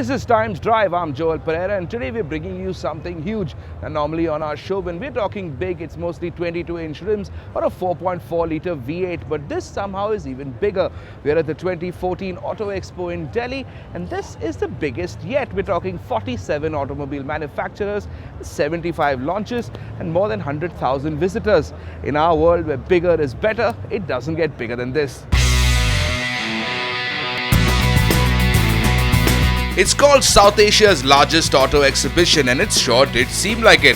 This is Times Drive. I'm Joel Pereira, and today we're bringing you something huge. And normally on our show, when we're talking big, it's mostly 22-inch rims or a 4.4-litre V8. But this somehow is even bigger. We're at the 2014 Auto Expo in Delhi, and this is the biggest yet. We're talking 47 automobile manufacturers, 75 launches, and more than 100,000 visitors. In our world where bigger is better, it doesn't get bigger than this. It's called South Asia's largest auto exhibition, and it sure did seem like it.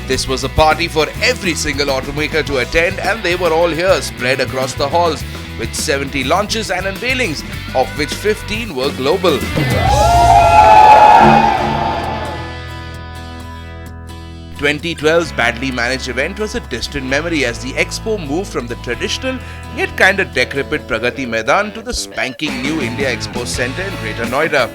This was a party for every single automaker to attend, and they were all here spread across the halls with 70 launches and unveilings, of which 15 were global. 2012's badly managed event was a distant memory as the expo moved from the traditional yet kinda decrepit Pragati Maidan to the spanking new India Expo Centre in Greater Noida.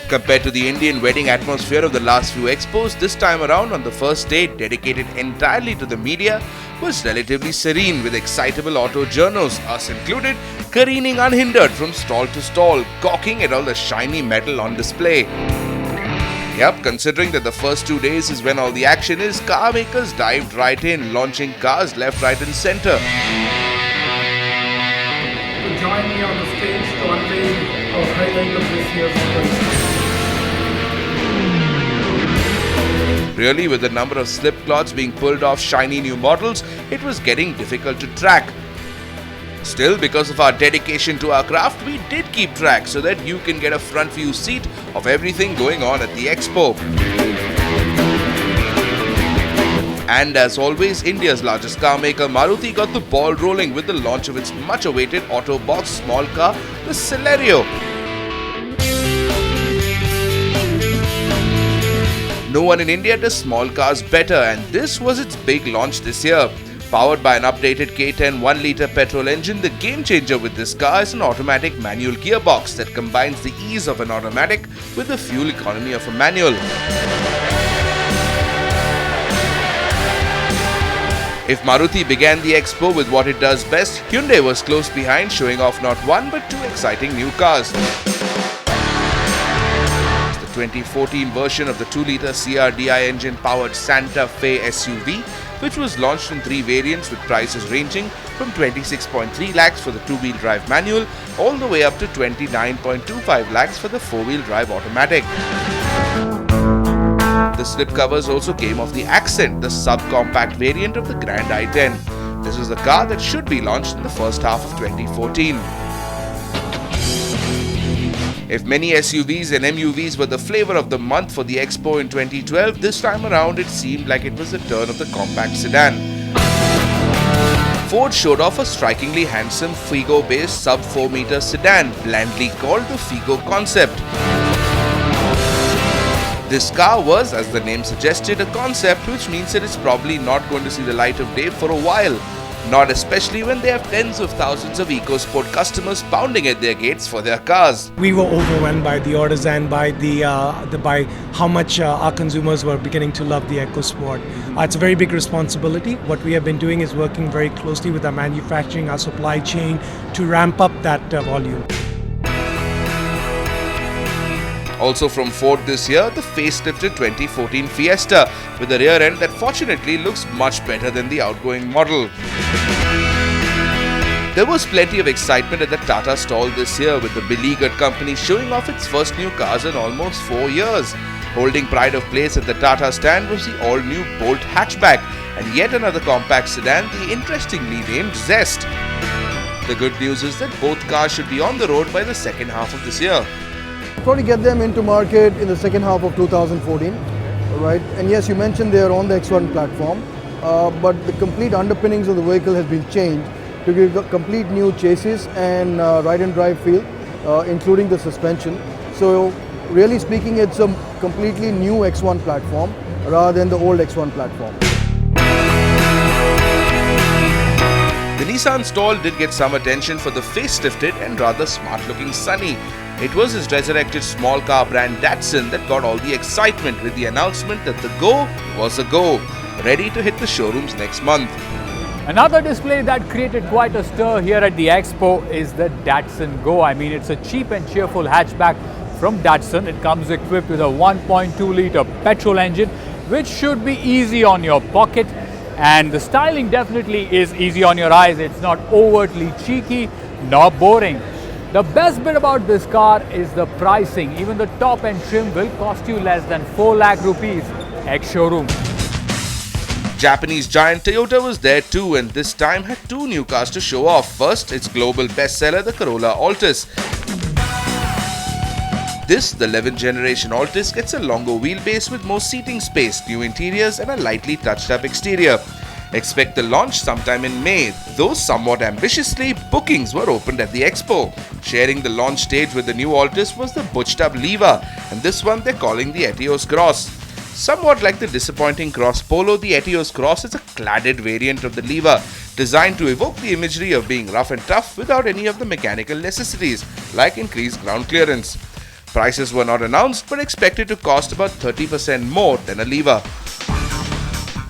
Compared to the Indian wedding atmosphere of the last few expos, this time around on the first day, dedicated entirely to the media, was relatively serene with excitable auto journos, us included, careening unhindered from stall to stall, gawking at all the shiny metal on display. Yep, considering that the first 2 days is when all the action is, car makers dived right in, launching cars left, right and centre. To join me on the stage to unveil our highlight of this year's event. Really, with the number of slip cloths being pulled off shiny new models, it was getting difficult to track. Still, because of our dedication to our craft, we did keep track so that you can get a front view seat of everything going on at the expo. And as always, India's largest car maker Maruti got the ball rolling with the launch of its much awaited Autobox small car, the Celerio. No one in India does small cars better, and this was its big launch this year. Powered by an updated K10 1-litre petrol engine, the game changer with this car is an automatic manual gearbox that combines the ease of an automatic with the fuel economy of a manual. If Maruti began the expo with what it does best, Hyundai was close behind, showing off not one but two exciting new cars. 2014 version of the 2-litre CRDI engine-powered Santa Fe SUV, which was launched in 3 variants with prices ranging from 26.3 lakhs for the 2-wheel drive manual all the way up to 29.25 lakhs for the 4-wheel drive automatic. The slipcovers also came off the Accent, the subcompact variant of the Grand i10. This is a car that should be launched in the first half of 2014. If many SUVs and MUVs were the flavor of the month for the expo in 2012, this time around it seemed like it was the turn of the compact sedan. Ford showed off a strikingly handsome Figo-based sub-4-meter sedan, blandly called the Figo Concept. This car was, as the name suggested, a concept, which means that it's probably not going to see the light of day for a while. Not especially when they have tens of thousands of EcoSport customers pounding at their gates for their cars. We were overwhelmed by the orders and by by how much our consumers were beginning to love the EcoSport. It's a very big responsibility. What we have been doing is working very closely with our manufacturing, our supply chain to ramp up that volume. Also from Ford this year, the facelifted 2014 Fiesta with a rear end that fortunately looks much better than the outgoing model. There was plenty of excitement at the Tata stall this year, with the beleaguered company showing off its first new cars in almost 4 years. Holding pride of place at the Tata stand was the all-new Bolt hatchback and yet another compact sedan, the interestingly named Zest. The good news is that both cars should be on the road by the second half of this year. Probably get them into market in the second half of 2014, right? And yes, you mentioned they are on the X1 platform, but the complete underpinnings of the vehicle has been changed to give a complete new chassis and ride and drive feel, including the suspension. So really speaking, it's a completely new X1 platform rather than the old X1 platform. The Nissan stall did get some attention for the facelifted and rather smart-looking Sunny. It was his resurrected small car brand Datsun that got all the excitement with the announcement that the Go was a go, ready to hit the showrooms next month. Another display that created quite a stir here at the expo is the Datsun Go. I mean, it's a cheap and cheerful hatchback from Datsun. It comes equipped with a 1.2-liter petrol engine, which should be easy on your pocket. And the styling definitely is easy on your eyes. It's not overtly cheeky nor boring. The best bit about this car is the pricing. Even the top end trim will cost you less than 4 lakh rupees ex-showroom. Japanese giant Toyota was there too, and this time had two new cars to show off. First, its global bestseller, the Corolla Altis. This, the 11th generation Altis, gets a longer wheelbase with more seating space, new interiors and a lightly touched up exterior. Expect the launch sometime in May, though somewhat ambitiously, bookings were opened at the expo. Sharing the launch stage with the new Altis was the butched up Leva, and this one they're calling the Etios Cross. Somewhat like the disappointing Cross Polo, the Etios Cross is a cladded variant of the Leva, designed to evoke the imagery of being rough and tough without any of the mechanical necessities, like increased ground clearance. Prices were not announced, but expected to cost about 30% more than a Leva.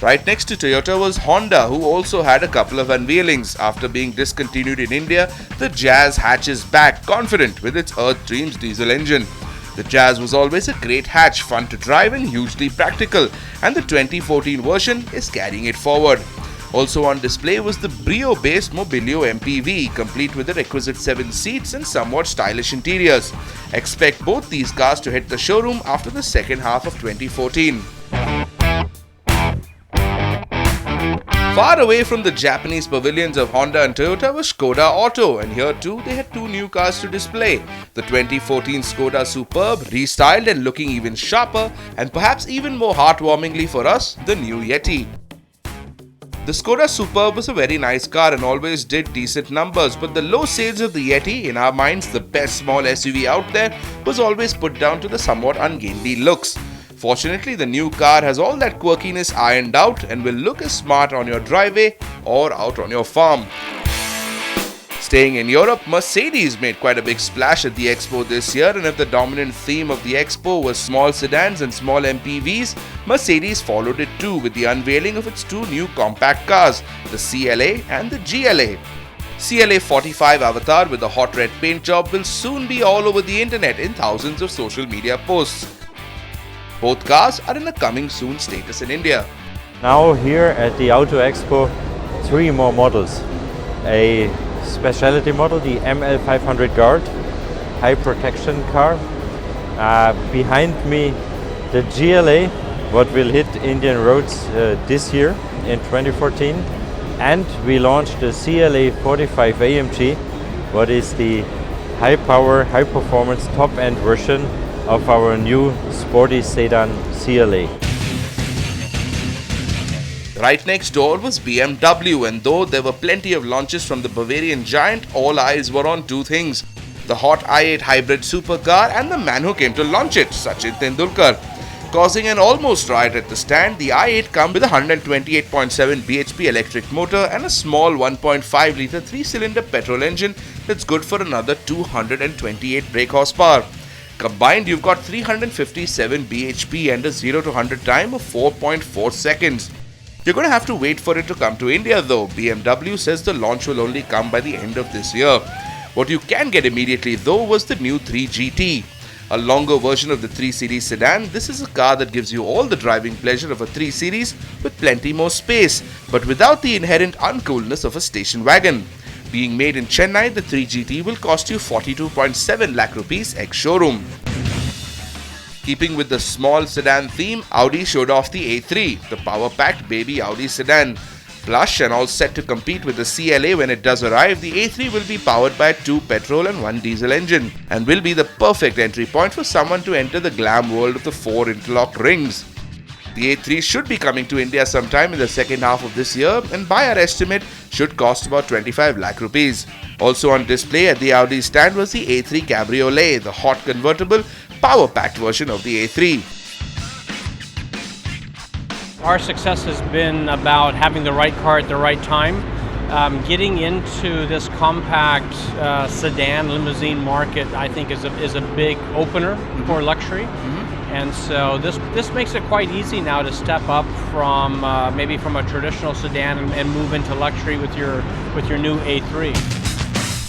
Right next to Toyota was Honda, who also had a couple of unveilings. After being discontinued in India, the Jazz hatches back, confident with its Earth Dreams diesel engine. The Jazz was always a great hatch, fun to drive and hugely practical, and the 2014 version is carrying it forward. Also on display was the Brio-based Mobilio MPV, complete with the requisite 7 seats and somewhat stylish interiors. Expect both these cars to hit the showroom after the second half of 2014. Far away from the Japanese pavilions of Honda and Toyota was Škoda Auto, and here too they had two new cars to display. The 2014 Škoda Superb, restyled and looking even sharper, and perhaps even more heartwarmingly for us, the new Yeti. The Škoda Superb was a very nice car and always did decent numbers, but the low sales of the Yeti, in our minds the best small SUV out there, was always put down to the somewhat ungainly looks. Fortunately, the new car has all that quirkiness ironed out and will look as smart on your driveway or out on your farm. Staying in Europe, Mercedes made quite a big splash at the expo this year, and if the dominant theme of the expo was small sedans and small MPVs, Mercedes followed it too with the unveiling of its two new compact cars, the CLA and the GLA. CLA 45 Avatar with a hot red paint job will soon be all over the internet in thousands of social media posts. Both cars are in a coming soon status in India. Now here at the Auto Expo, 3 more models. A specialty model, the ML500 Guard, high protection car. Behind me, the GLA, what will hit Indian roads this year in 2014. And we launched the CLA 45 AMG, what is the high power, high performance top end version of our new sporty sedan CLA. Right next door was BMW, and though there were plenty of launches from the Bavarian giant, all eyes were on two things: the hot i8 hybrid supercar and the man who came to launch it, Sachin Tendulkar. Causing an almost riot at the stand, the i8 comes with a 128.7 bhp electric motor and a small 1.5-litre 3-cylinder petrol engine that's good for another 228 brake horsepower. Combined, you've got 357 bhp and a 0 to 100 time of 4.4 seconds. You're going to have to wait for it to come to India though. BMW says the launch will only come by the end of this year. What you can get immediately though was the new 3 GT. A longer version of the 3 Series sedan, this is a car that gives you all the driving pleasure of a 3 Series with plenty more space, but without the inherent uncoolness of a station wagon. Being made in Chennai, the 3 GT will cost you 42.7 lakh rupees ex-showroom. Keeping with the small sedan theme, Audi showed off the A3, the power-packed baby Audi sedan. Plush and all set to compete with the CLA when it does arrive, the A3 will be powered by a 2 petrol and 1 diesel engine and will be the perfect entry point for someone to enter the glam world of the 4 interlocked rings. The A3 should be coming to India sometime in the second half of this year and by our estimate should cost about 25 lakh rupees. Also on display at the Audi stand was the A3 Cabriolet, the hot convertible, power-packed version of the A3. Our success has been about having the right car at the right time. Getting into this compact sedan limousine market, I think, is a big opener for luxury. And so this makes it quite easy now to step up from maybe from a traditional sedan and move into luxury with your new A3.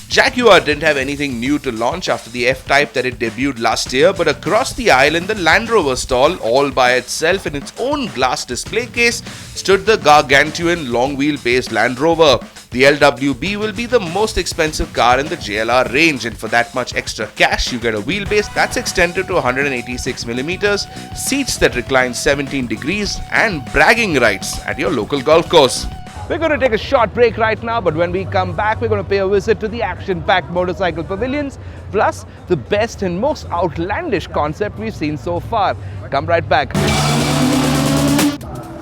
Jaguar didn't have anything new to launch after the F-Type that it debuted last year, but across the aisle in the Land Rover stall, all by itself in its own glass display case, stood the gargantuan long wheelbase Land Rover. The LWB will be the most expensive car in the JLR range, and for that much extra cash, you get a wheelbase that's extended to 186mm, seats that recline 17 degrees, and bragging rights at your local golf course. We're going to take a short break right now, but when we come back, we're going to pay a visit to the action-packed motorcycle pavilions, plus the best and most outlandish concept we've seen so far. Come right back.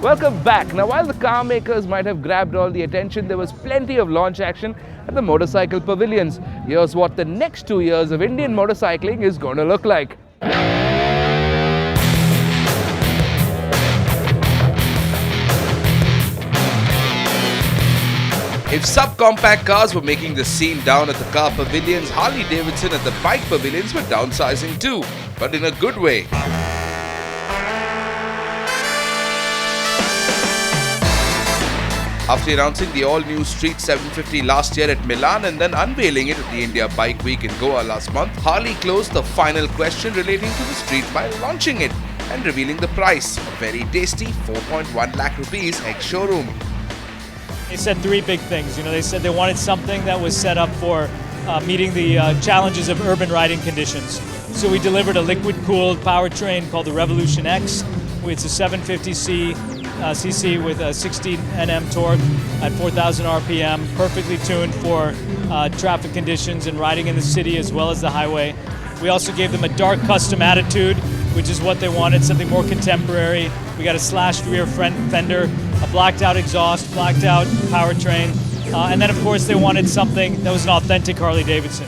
Welcome back. Now, while the car makers might have grabbed all the attention, there was plenty of launch action at the motorcycle pavilions. Here's what the next 2 years of Indian motorcycling is going to look like. If subcompact cars were making the scene down at the car pavilions, Harley-Davidson at the bike pavilions were downsizing too, but in a good way. After announcing the all-new Street 750 last year at Milan and then unveiling it at the India Bike Week in Goa last month, Harley closed the final question relating to the Street by launching it and revealing the price, a very tasty 4.1 lakh rupees ex-showroom. They said three big things. They said they wanted something that was set up for meeting the challenges of urban riding conditions. So we delivered a liquid-cooled powertrain called the Revolution X. It's a 750cc with a 16 Nm torque at 4,000 RPM, perfectly tuned for traffic conditions and riding in the city as well as the highway. We also gave them a dark custom attitude, which is what they wanted, something more contemporary. We got a slashed rear fender, a blacked out exhaust, blacked out powertrain, and then of course they wanted something that was an authentic Harley Davidson.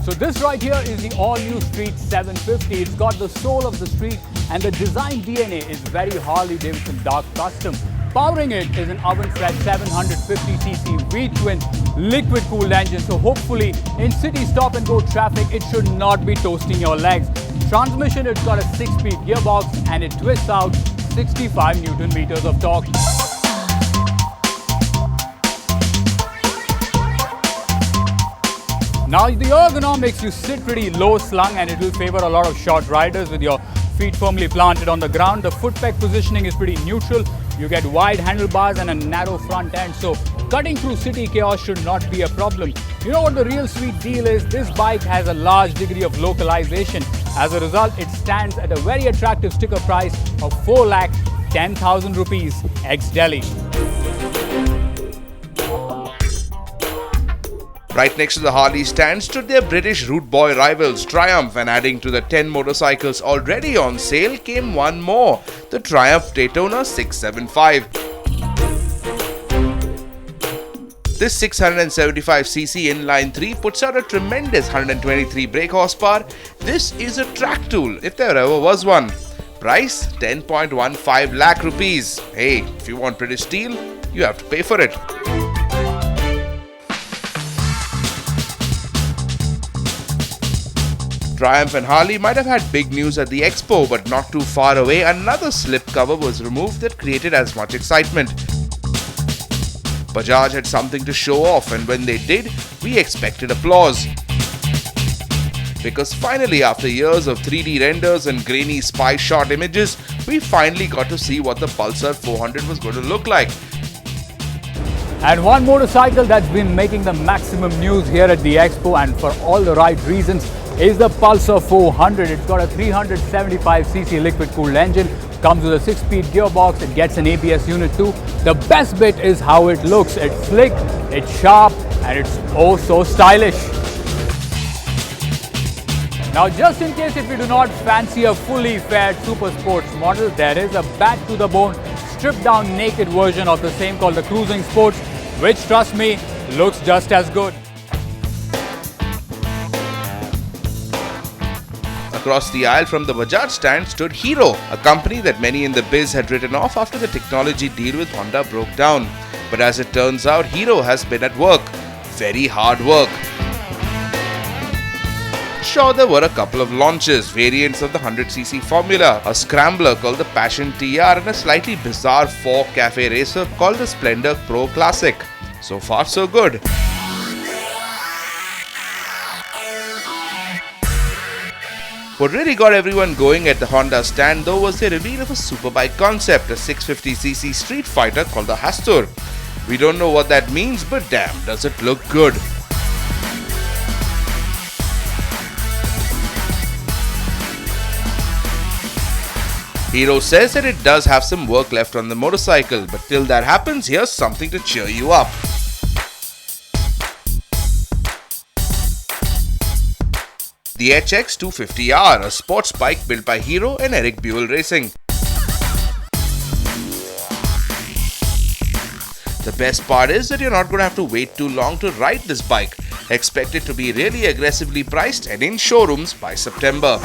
So this right here is the all-new Street 750. It's got the soul of the street and the design DNA is very Harley-Davidson dark custom. Powering it is an oven-fed 750cc V-twin liquid-cooled engine. So hopefully in city stop-and-go traffic, it should not be toasting your legs. Transmission, it's got a 6-speed gearbox and it twists out 65 Newton meters of torque. Now the ergonomics, you sit pretty low slung and it will favor a lot of short riders with your feet firmly planted on the ground. The foot peg positioning is pretty neutral. You get wide handlebars and a narrow front end, so cutting through city chaos should not be a problem. You know what the real sweet deal is? This bike has a large degree of localization. As a result, it stands at a very attractive sticker price of 4,10,000 rupees ex-Delhi. Right next to the Harley stand stood their British root boy rivals Triumph, and adding to the 10 motorcycles already on sale came one more, the Triumph Daytona 675. This 675cc inline 3 puts out a tremendous 123 brake horsepower. This is a track tool if there ever was one. Price 10.15 lakh rupees. Hey, if you want British steel, you have to pay for it. Triumph and Harley might have had big news at the expo, but not too far away, another slipcover was removed that created as much excitement. Bajaj had something to show off, and when they did, we expected applause. Because finally, after years of 3D renders and grainy spy shot images, we finally got to see what the Pulsar 400 was going to look like. And one motorcycle that's been making the maximum news here at the expo, and for all the right reasons, is the Pulsar 400. It's got a 375cc liquid-cooled engine, comes with a 6-speed gearbox, it gets an ABS unit too. The best bit is how it looks. It's slick, it's sharp, and it's oh so stylish. Now, just in case if you do not fancy a fully fed super sports model, there is a back-to-the-bone, stripped-down naked version of the same called the Cruising Sports, which, trust me, looks just as good. Across the aisle from the Bajaj stand stood Hero, a company that many in the biz had written off after the technology deal with Honda broke down. But as it turns out, Hero has been at work. Very hard work. Sure, there were a couple of launches, variants of the 100cc Formula, a scrambler called the Passion TR and a slightly bizarre fork cafe racer called the Splendor Pro Classic. So far so good. What really got everyone going at the Honda stand though was the reveal of a superbike concept, a 650cc street fighter called the Hastur. We don't know what that means, but damn, does it look good. Hero says that it does have some work left on the motorcycle, but till that happens, here's something to cheer you up. The HX250R, a sports bike built by Hero and Eric Buell Racing. The best part is that you're not going to have to wait too long to ride this bike. Expected to be really aggressively priced and in showrooms by September.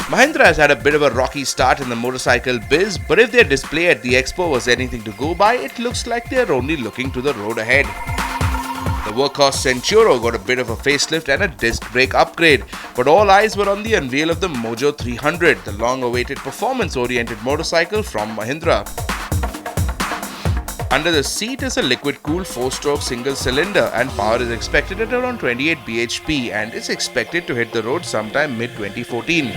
Mahindra has had a bit of a rocky start in the motorcycle biz, but if their display at the expo was anything to go by, it looks like they're only looking to the road ahead. The workhorse Centuro got a bit of a facelift and a disc brake upgrade, but all eyes were on the unveil of the Mojo 300, the long-awaited performance-oriented motorcycle from Mahindra. Under the seat is a liquid-cooled 4-stroke single-cylinder and power is expected at around 28 bhp and is expected to hit the road sometime mid-2014.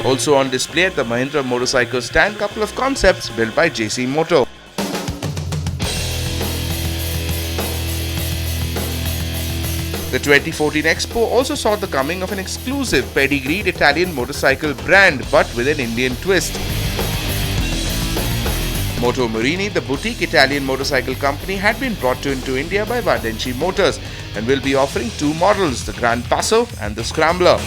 Also on display at the Mahindra motorcycle stand, couple of concepts built by JC Moto. The 2014 Expo also saw the coming of an exclusive pedigreed Italian motorcycle brand, but with an Indian twist. Moto Morini, the boutique Italian motorcycle company, had been brought into India by Vardenchi Motors and will be offering two models, the Gran Passo and the Scrambler.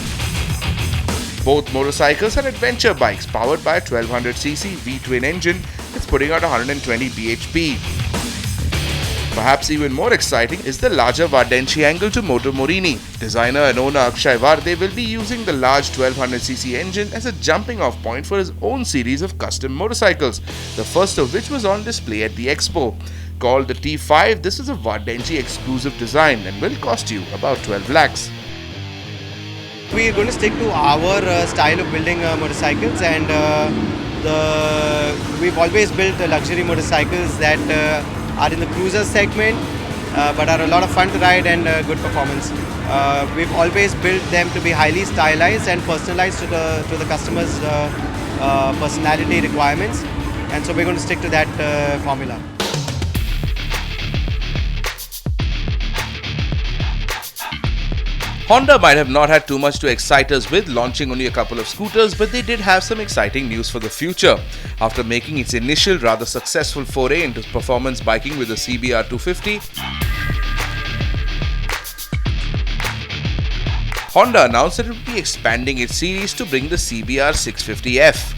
Both motorcycles are adventure bikes powered by a 1200cc V-twin engine that's putting out 120 bhp. Perhaps even more exciting is the larger Vardenchi angle to Moto Morini. Designer and owner Akshay Varde will be using the large 1200cc engine as a jumping off point for his own series of custom motorcycles, the first of which was on display at the expo. Called the T5, this is a Vardenchi exclusive design and will cost you about 12 lakhs. We are going to stick to our style of building motorcycles, and we've always built luxury motorcycles that are in the cruiser segment, but are a lot of fun to ride and good performance. We've always built them to be highly stylized and personalized to the customer's personality requirements, and so we're going to stick to that formula. Honda might have not had too much to excite us with, launching only a couple of scooters, but they did have some exciting news for the future. After making its initial rather successful foray into performance biking with the CBR 250, Honda announced that it would be expanding its series to bring the CBR 650F.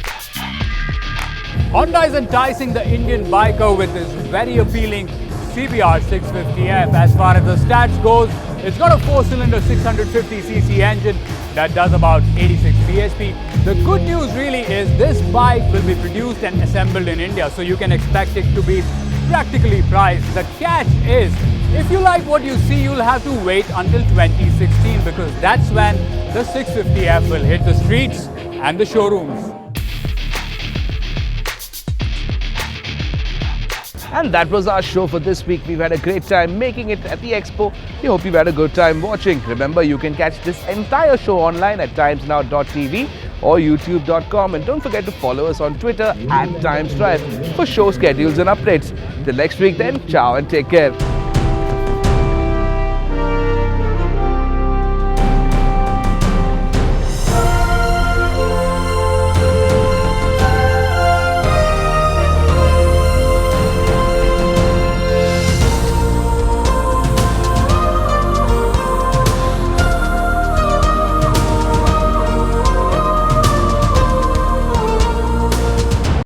Honda is enticing the Indian biker with this very appealing CBR 650F. As far as the stats goes, it's got a 4-cylinder 650cc engine that does about 86 bhp. The good news really is this bike will be produced and assembled in India, so you can expect it to be practically priced. The catch is, if you like what you see, you'll have to wait until 2016, because that's when the 650F will hit the streets and the showrooms. And that was our show for this week. We've had a great time making it at the expo. We hope you've had a good time watching. Remember, you can catch this entire show online at timesnow.tv or youtube.com. And don't forget to follow us on Twitter @TimesDrive for show schedules and updates. Till next week then, ciao and take care.